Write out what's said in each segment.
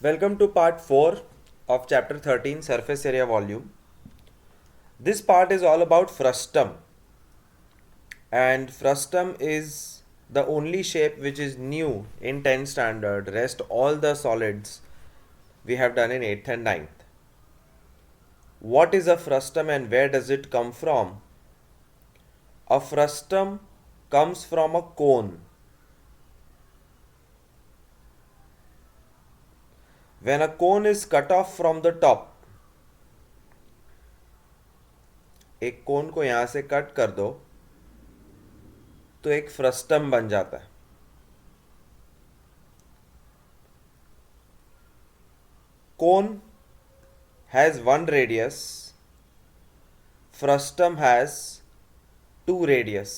Welcome to part 4 of chapter 13 surface area volume. This part is all about frustum, and frustum is the only shape which is new in 10th standard. Rest all the solids we have done in 8th and ninth. What is a frustum and where does it come from? A frustum comes from a cone. When a cone is cut off from the top, एक कोन को यहां से cut कर दो तो एक frustum बन जाता है. Cone has one radius, frustum has two radius.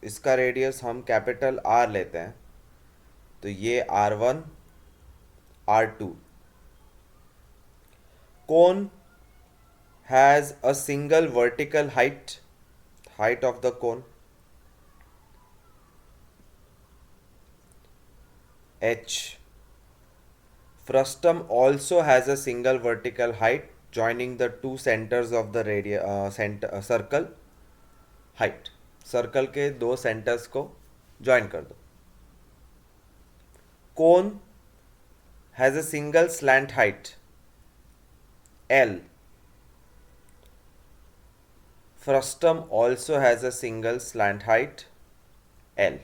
इसका रेडियस हम कैपिटल R लेते हैं, तो ये R1 R2. Cone has a single vertical height of the cone H. Frustum also has a single vertical height joining the two centers of the circle height. Circle के दो centres को join कर दो. Cone has a single slant height L. Frustum also has a single slant height L.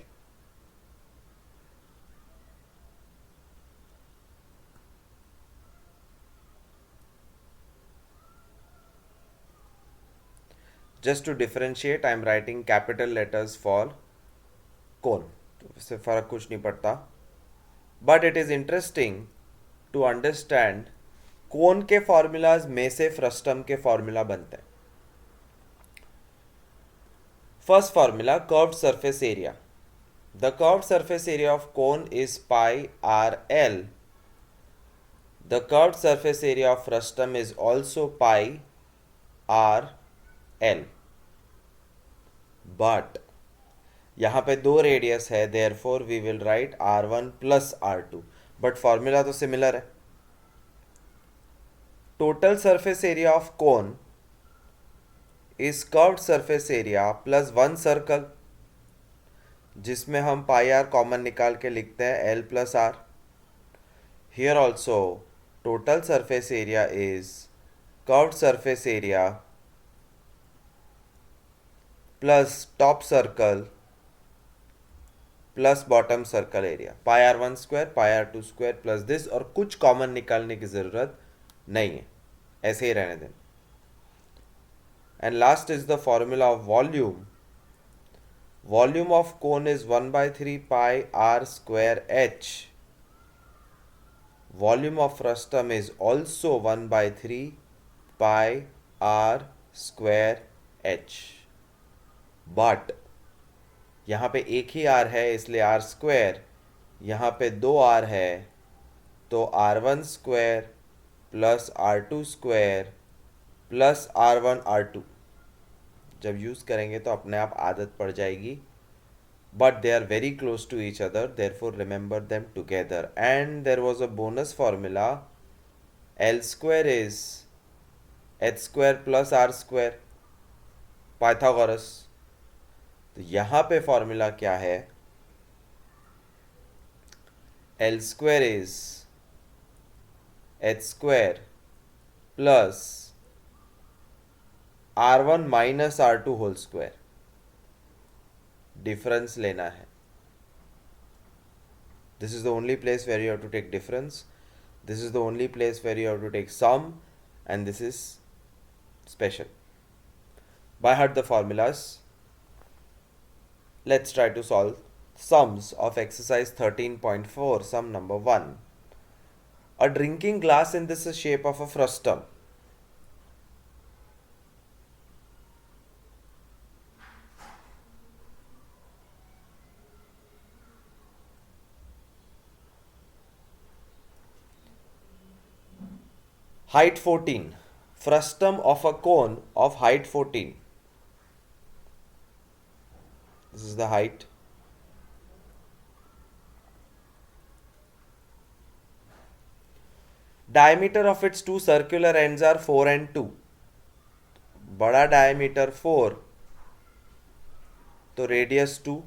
Just to differentiate, I am writing capital letters for cone. इससे फर्क कुछ नहीं पड़ता. But it is interesting to understand cone के formulas में से frustum के formula बनते हैं. First formula, curved surface area. The curved surface area of cone is pi RL. The curved surface area of frustum is also pi RL. But यहाँ पे दो radius है, therefore we will write R1 plus R2. But formula तो similar है. Total surface area of cone is curved surface area plus one circle, जिसमें हम पाई are common निकाल के लिखते हैं L plus R. Here also total surface area is curved surface area plus top circle plus bottom circle area. Pi r1 square, pi r2 square plus this, और कुछ common निकालने की ज़रूरत नहीं है, ऐसे ही रहने दें. And last is the formula of volume. Volume of cone is 1 by 3 pi r square h. Volume of frustum is also 1 by 3 pi r square h. But यहाँ पे एक ही r है, इसलिए r स्क्वायर. यहाँ पे दो r है, तो r1 square plus r2 square plus r1 r2. जब यूज़ करेंगे तो अपने आप आदत पड़ जाएगी. But they are very close to each other, therefore remember them together. And there was a bonus formula. L square is h square plus r square, Pythagoras. तो यहाँ पे फॉर्मूला क्या है? L square is h square plus r1 minus r2 whole square. Difference लेना है. This is the only place where you have to take difference. This is the only place where you have to take sum, and this is special. By heart the formulas. Let's try to solve sums of exercise 13.4. Sum number 1. A drinking glass in this shape of a frustum. Height 14. Frustum of a cone of height 14. This is the height. diameter of its two circular ends are 4 and 2. बड़ा diameter 4 तो radius 2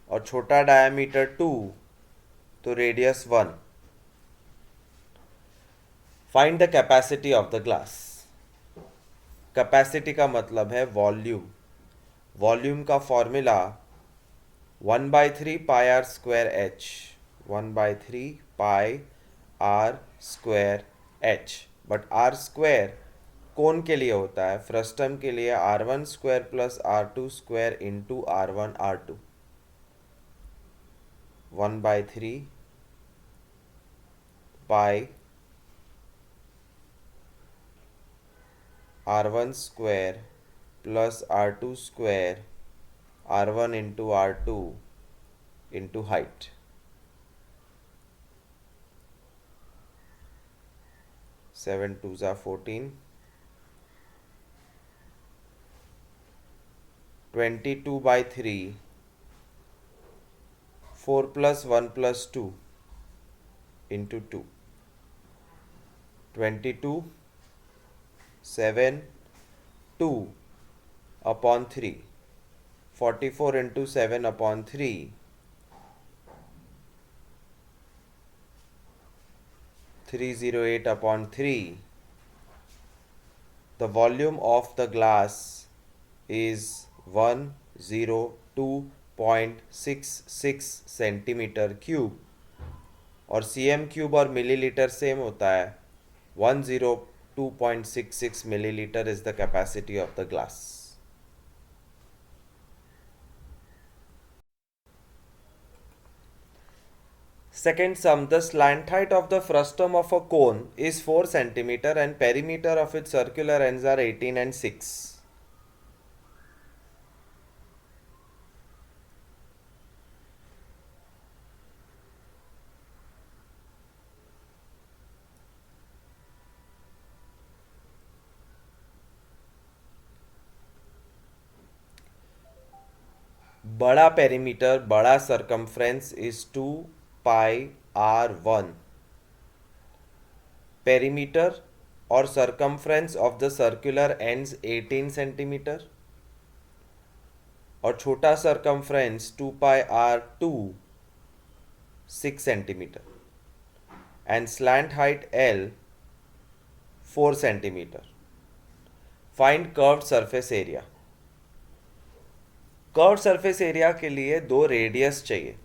और छोटा diameter 2 तो radius 1. Find the capacity of the glass. Capacity का मतलब है volume. Volume का formula 1/3 pi r square h. 1/3 pi r square h. But r square कौन के लिए होता है? फ्रस्टम के लिए R1 square plus R2 square into R1 R2. 1/3 pi R1 square plus R2 square R1 into R2 into height. 7 2s are 14. 22/3 4 plus 1 plus 2 into 2. 22 7 2 upon 3. 44 into 7 upon 3. 308 upon 3. The volume of the glass is 102.66 centimetre cube. और cm cube और millilitre same होता है. 102.66 millilitre is the capacity of the glass. Second sum, the slant height of the frustum of a cone is 4 centimeter and perimeter of its circular ends are 18 and 6. बड़ा perimeter, बड़ा circumference is 2 pi R1. Perimeter और circumference of the circular ends 18 centimetre और छोटा circumference 2 pi R2 6 centimetre and slant height L 4 centimetre. Find curved surface area. Curved surface area के लिए 2 radius चाहिए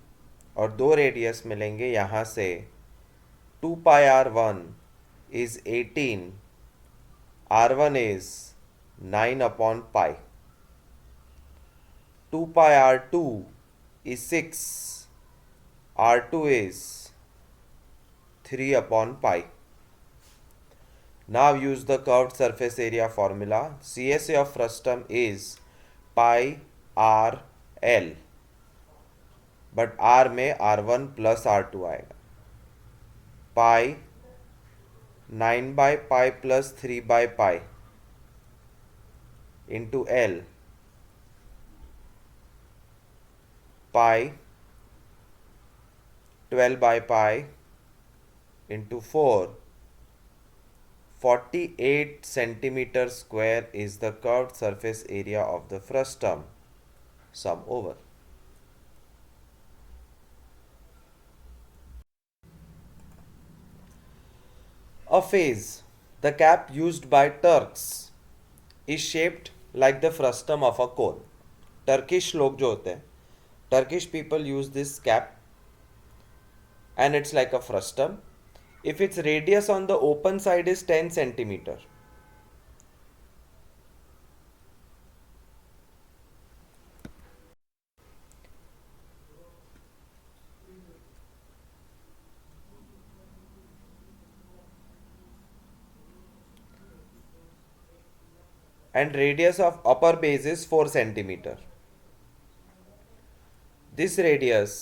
और 2 radius मिलेंगे यहाँ से. 2 pi R1 is 18. R1 is 9 upon pi. 2 pi R2 is 6. R2 is 3 upon pi. Now use the curved surface area formula. CSA of frustum is pi R L. But R में R1 plus R2 आएगा. पाई 9/pi plus 3/pi into L. Pi 12/pi into 4. 48 centimeter square is the curved surface area of the frustum. Sum over. A phase, the cap used by Turks, is shaped like the frustum of a cone. Turkish लोग जो होते हैं, Turkish people use this cap and it's like a frustum. If its radius on the open side is 10 centimeter, and radius of upper base is 4 centimeter. This radius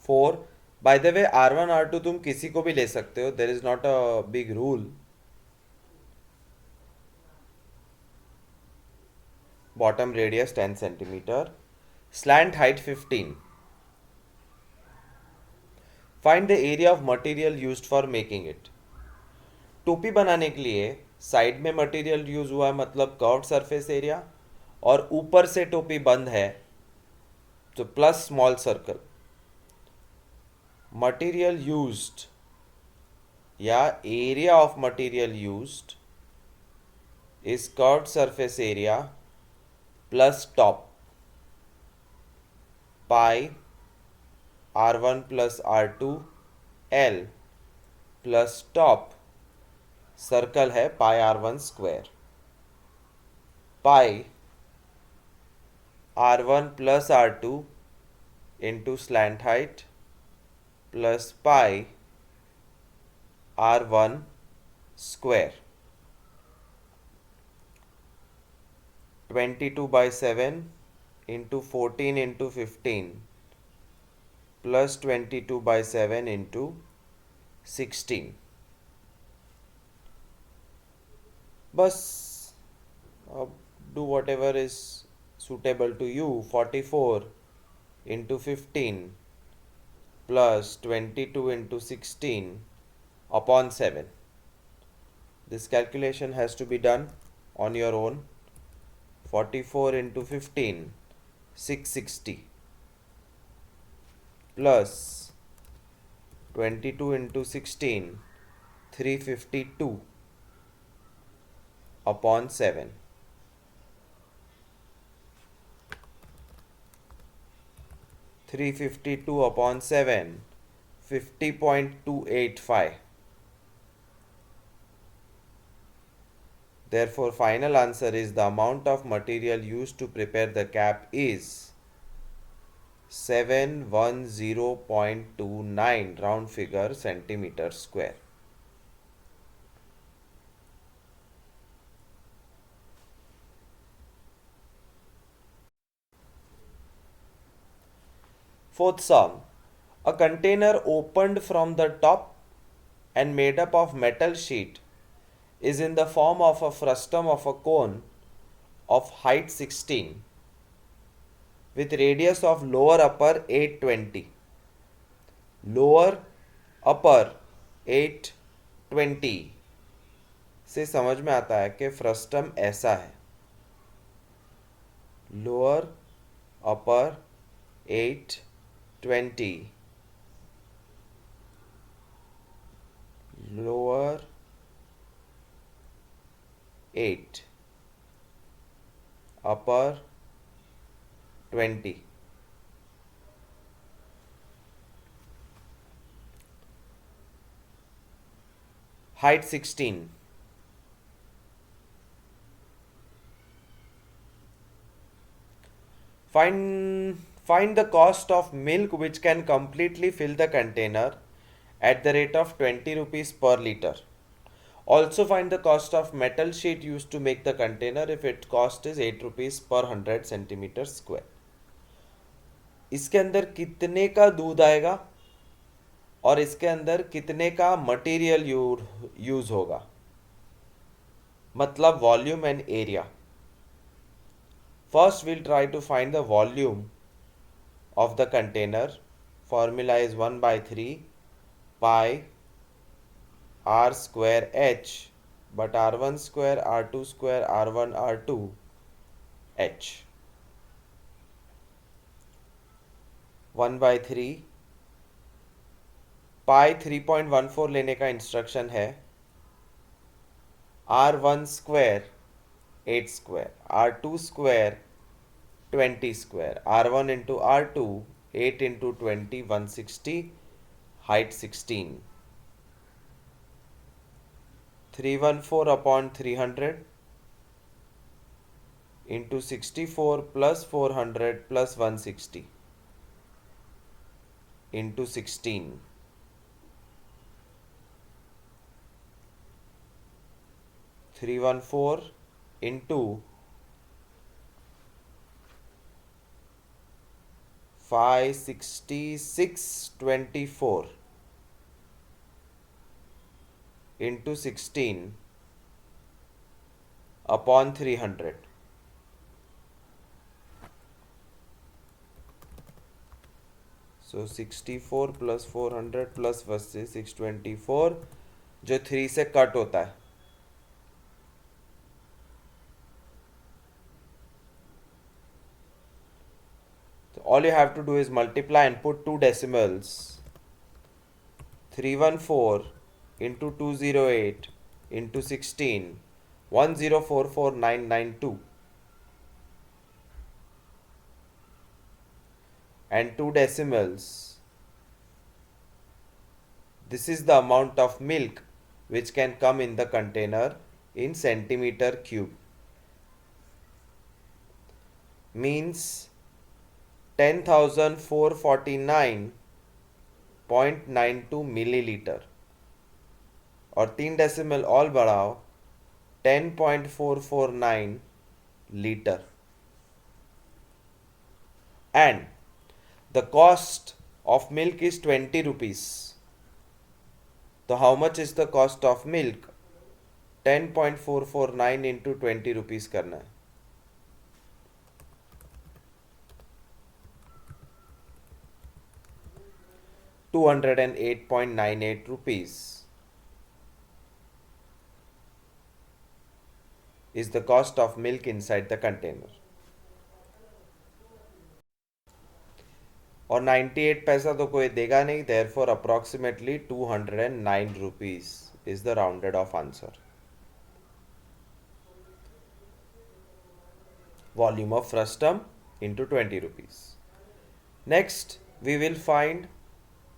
4. By the way, R1 R2 तुम किसी को भी ले सकते हो. There is not a big rule. Bottom radius 10 centimeter. Slant height 15. Find the area of material used for making it. टोपी बनाने के लिए साइड में मटेरियल यूज हुआ है, मतलब कर्व्ड सरफेस एरिया, और ऊपर से टोपी बंद है तो plus small circle. Material used या area of material used is curved surface area plus top pi r1 plus r2 l plus top circle है pi r1 square, pi r1 plus r2 into slant height plus pi r1 square। 22/7 into 14 into 15 plus 22/7 into 16। बस अब do whatever is suitable to you। 44 into 15 plus 22 into 16 upon 7। This calculation has to be done on your own। 44 into 15 660 plus 22 into 16 352 upon 7। 352 upon 7 50.285। Therefore, final answer is the amount of material used to prepare the cap is 710.29 round figure centimeter square। Fourth sum, a container opened from the top and made up of metal sheet is in the form of a frustum of a cone of height 16 with radius of lower upper 820, lower upper 820 से समझ में आता है कि frustum ऐसा है, lower upper 820, lower 8 upper 20। height 16। Find the cost of milk which can completely fill the container at the rate of 20 rupees per liter। Also find the cost of metal sheet used to make the container if its cost is 8 rupees per 100 centimeter square। इसके अंदर कितने का दूध आएगा और इसके अंदर कितने का मटेरियल यूज होगा, मतलब volume and area. First we'll try to find the volume of the container। Formula is 1/3 pi r square h, but r1 square r2 square r1 r2 h। 1/3 pi 3.14 लेने का इंस्ट्रक्शन है, r1 square 8 square, r2 square 20 square, r1 into r2 8 into 20 160, height 16। 314 upon 300 into 64 plus 400 plus 160 into 16। 314 into 566.24 into 16 upon 300। सो 64 plus 400 plus versus 624 जो 3 से cut होता है. So all you have to do is multiply and put two decimals. 314 into 208 into 16 1044992 and two decimals. This is the amount of milk which can come in the container in centimeter cube. Means 10,449.92 milliliter. और 3 decimal और बढ़ाओ 10.449 liter. And the cost of milk is 20 rupees. So how much is the cost of milk? 10.449 into 20 rupees करना है. ₹208.98 is the cost of milk inside the container. और 98 पैसा तो कोई देगा नहीं, therefore approximately 209 rupees is the rounded off answer. Volume of frustum into 20 rupees. Next, we will find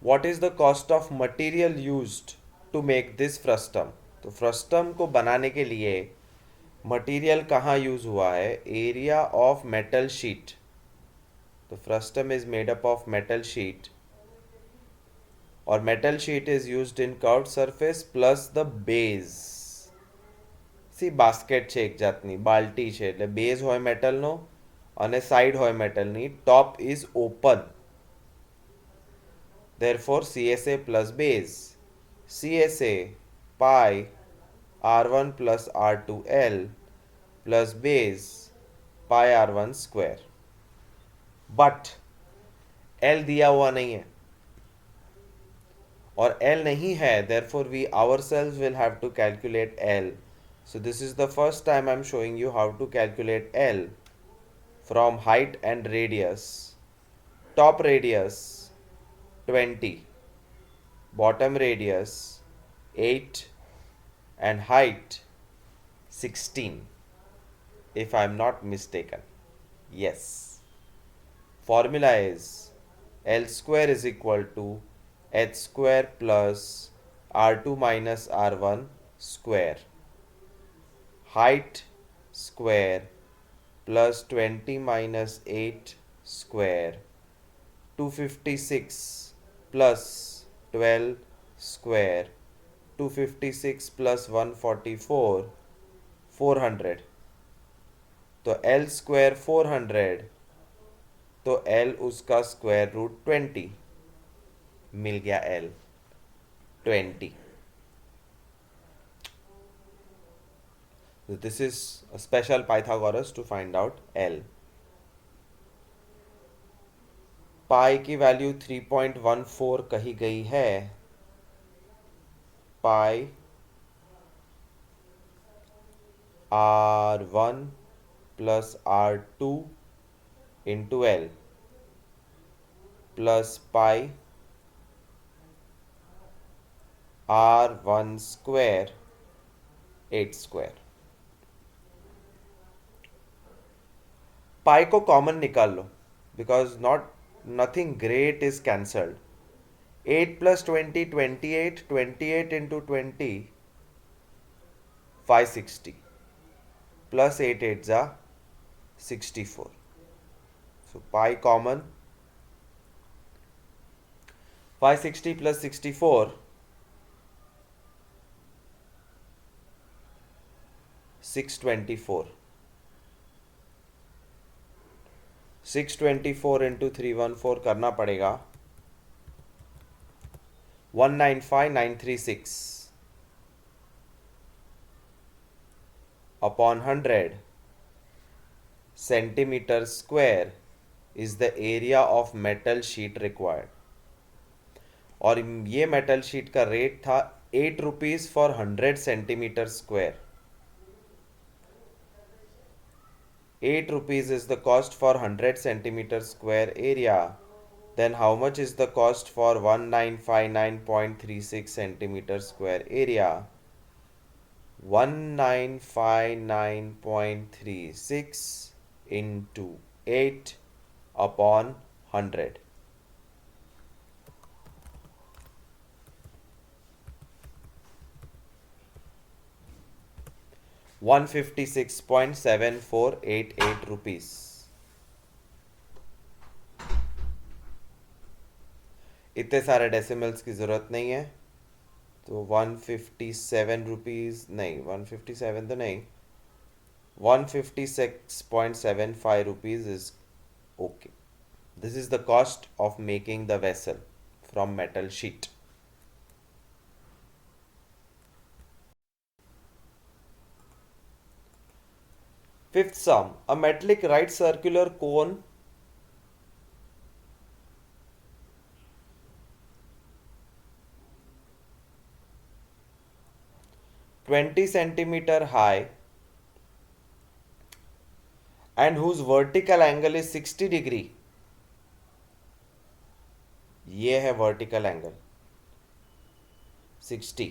what is the cost of material used to make this frustum. तो frustum को बनाने के लिए material कहाँ यूज हुआ है? Area of metal sheet. The frustum is made up of metal sheet, or metal sheet is used in curved surface plus the base. See basket છે એક જાતની બાલટી છે એટલે બેઝ હોય મેટલનો અને સાઈડ હોય મેટલની. Top is open, therefore CSA plus base. CSA pi R1 plus R2L plus base pi R1 square. But L दिया हुआ नहीं है और L नहीं है, therefore we ourselves will have to calculate L. So this is the first time I'm showing you how to calculate L from height and radius. Top radius 20, bottom radius 8 and height 16 if I'm not mistaken. Yes. Formula is L square is equal to h square plus R2 minus R1 square. Height square plus 20 minus 8 square. 256 plus 12 square. 256 plus 144 400. तो L square 400, तो L उसका square root 20 मिल गया. L 20. So this is a special Pythagoras to find out L. पाई की value 3.14 कही गई है. पाई R1 plus R2 into L plus pi R1 square 8 square. पाई को common निकाल लो because nothing great is cancelled. 8 plus 20 28, 28 into 20 560 plus 8 8s are 64. So pi common. 560 plus 64 624. 624 into 314 करना पड़ेगा 195936 upon 100 centimeter square is the area of metal sheet required. और ये metal sheet का rate था 8 rupees for 100 centimetre square. 8 rupees is the cost for 100 centimeter square area. Then how much is the cost for 1959.36 centimeter square area? 1959.36 into 8 upon 100. 156.7488 rupees. इतने सारे decimals की ज़रूरत नहीं है, तो 157 रुपीज़ नहीं, 157 तो नहीं, 156.75 rupees is okay. This is the cost of making the vessel from metal sheet. Fifth sum, a metallic right circular cone (20 centimeter high) and whose vertical angle is 60 degree. ये है vertical angle 60,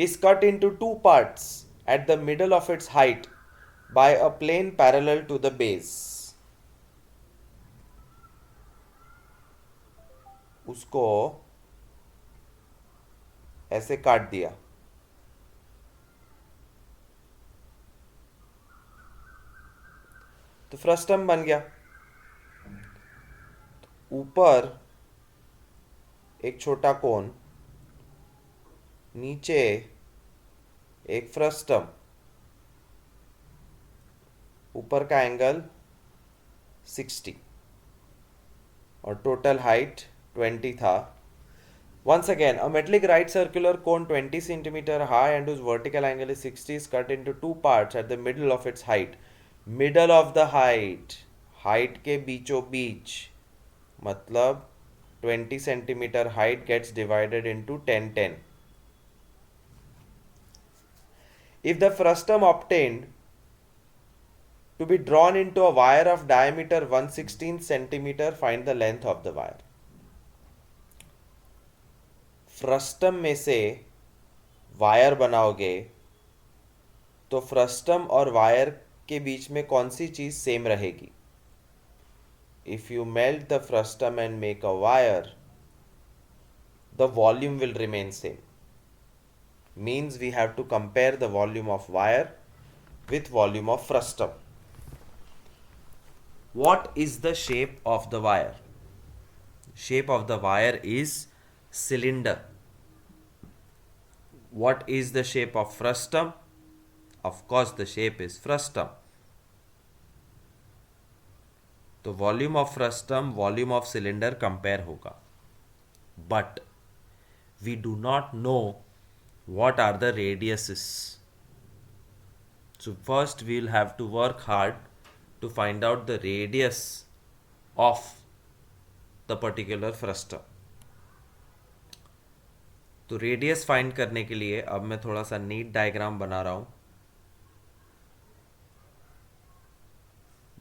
is cut into two parts at the middle of its height by a plane parallel to the base. उसको ऐसे काट दिया. तो frustum बन गया. ऊपर एक छोटा कोन, नीचे एक फ्रस्टम, ऊपर का एंगल 60 और टोटल हाइट 20 था. Once again, a metallic right circular cone 20 centimeter high and whose vertical angle is 60 is cut into two parts at the middle of its height. Middle of the height, height के बीचों बीच, मतलब 20 centimeter height gets divided into 10-10. If the frustum obtained to be drawn into a wire of diameter 1/16 centimeter, find the length of the wire. Frustum में से wire बनाओगे तो frustum और wire के बीच में कौन सी चीज़ सेम रहेगी? If you melt the frustum and make a wire, the volume will remain same. Means we have to compare the volume of wire with volume of frustum. What is the shape of the wire? Shape of the wire is cylinder. What is the shape of frustum? Of course the shape is frustum. तो volume of frustum volume of cylinder compare होगा, but we do not know what are the radiuses. So first we will have to work hard to find out the radius of the particular frustum. तो radius find करने के लिए अब मैं थोड़ा सा NEET diagram बना रहा हूँ.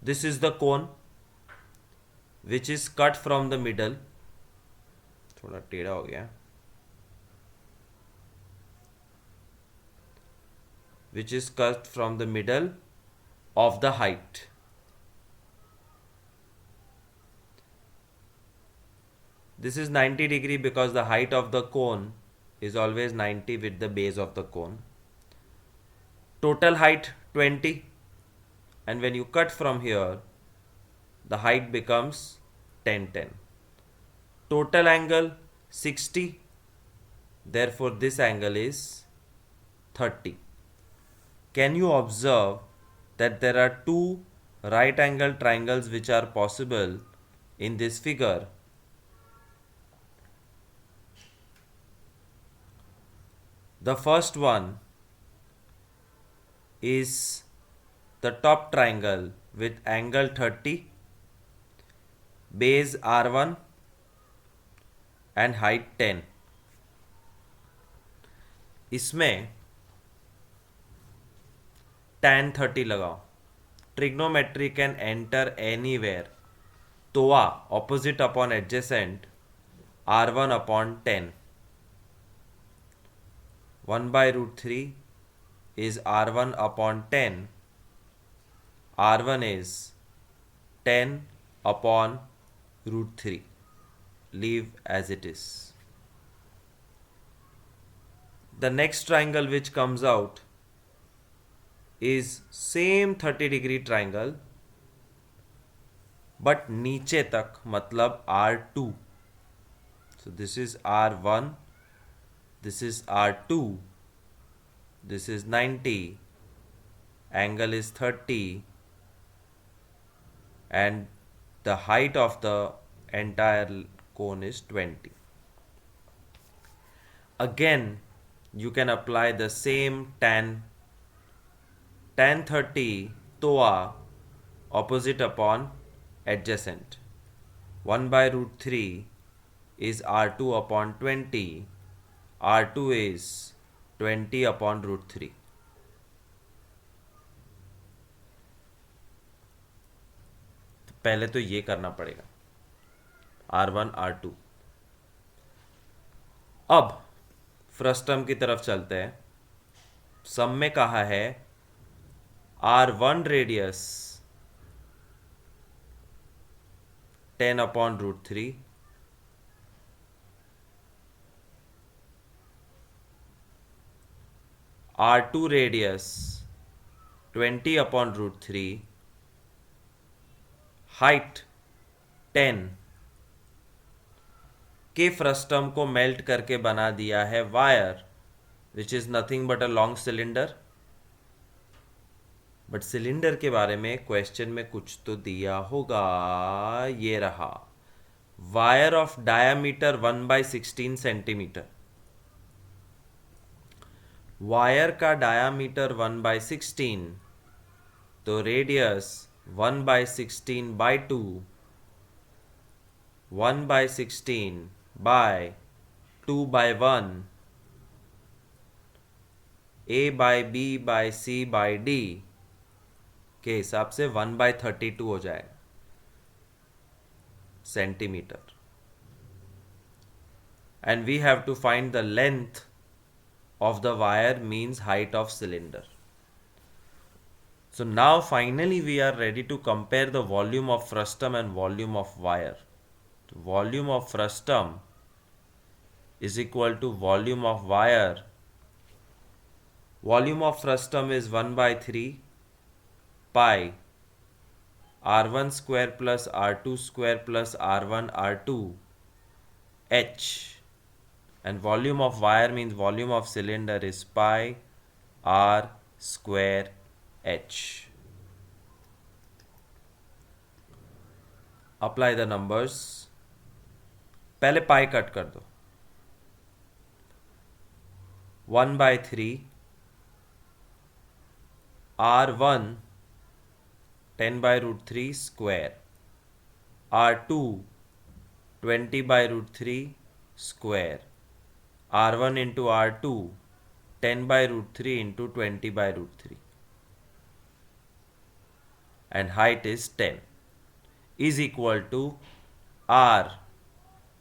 This is the cone which is cut from the middle. थोड़ा टेढ़ा हो गया. which is cut from the middle of the height. This is 90 degree because the height of the cone is always 90 with the base of the cone. Total height 20, and when you cut from here, the height becomes 10-10. Total angle 60, therefore this angle is 30. Can you observe that there are two right angle triangles which are possible in this figure? The first one is the top triangle with angle 30, base R1, and height 10। इसमें tan 30 लगाओ। Trigonometry can enter anywhere. TOA opposite upon adjacent r1 upon 10। 1/√3 is r1 upon 10. r1 is 10 upon √3. Leave as it is. The next triangle which comes out is same 30-degree triangle but नीचे तक, मतलब r2. So this is r1, this is r2, this is 90, angle is 30, and the height of the entire cone is 20. Again, you can apply the same tan 30 toa opposite upon adjacent. 1/√3 is r2 upon 20. r2 is 20 upon √3. तो पहले तो ये करना पड़ेगा, r1 r2। अब frustum की तरफ चलते हैं। सम में कहा है r1 radius 10 upon √3, r2 radius 20 upon √3, height 10 के फ्रस्टम को मेल्ट करके बना दिया है wire, which is nothing but a long cylinder. But cylinder के बारे में क्वेश्चन में कुछ तो दिया होगा, ये रहा, wire of diameter 1/16 centimetre. Wire का डायामीटर 1/16, तो radius 1/16/2, 1/16 by 2/1, a by b by c by d के हिसाब से 1/32 हो जाएगा centimetre. And we have to find the length of the wire, means height of cylinder. So now finally we are ready to compare the volume of frustum and volume of wire. So volume of frustum is equal to volume of wire. Volume of frustum is 1/3 pi r1 square plus r2 square plus r1 r2 h. And volume of wire means volume of cylinder is pi r square h. Apply the numbers. पहले pi cut कर दो। 1/3 r1 10/√3 square, r2 20/√3 square, r1 into r2 10/√3 into 20/√3, and height is 10, is equal to r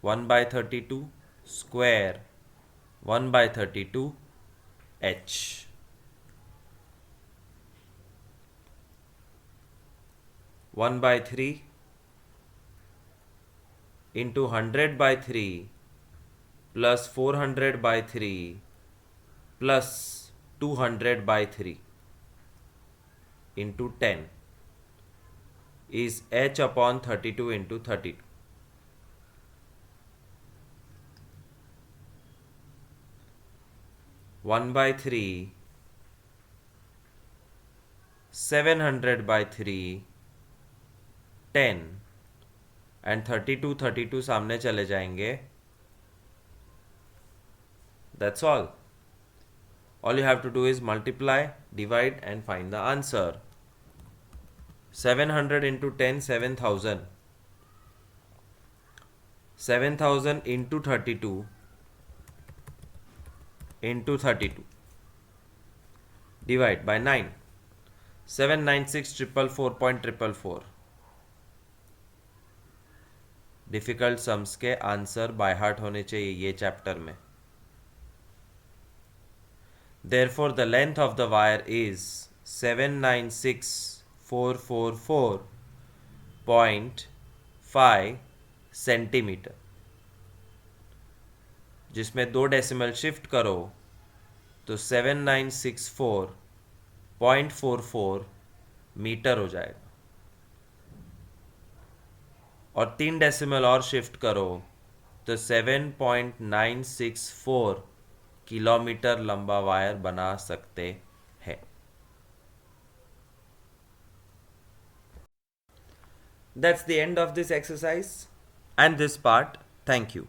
1/32 square 1/32 h. One by 3 into 100/3 plus 400/3 plus 200/3 into 10 is h upon 32 into 32. One by 3 700/3 10 and 32 सामने चले जाएंगे. That's all. All you have to do is multiply, divide and find the answer. 700 into 10, 7000. 7000 into 32 into 32 divide by 9. 796,444.444. Difficult sums के answer by heart होने चाहिए ये chapter में. Therefore the length of the wire is 796,444.5 centimetre, जिसमें 2 decimal shift करो तो 7964.44 metre हो जाएगा, और 3 डेसिमल और शिफ्ट करो तो 7.964 किलोमीटर लंबा वायर बना सकते हैं. That's the end of this exercise and this part. Thank you.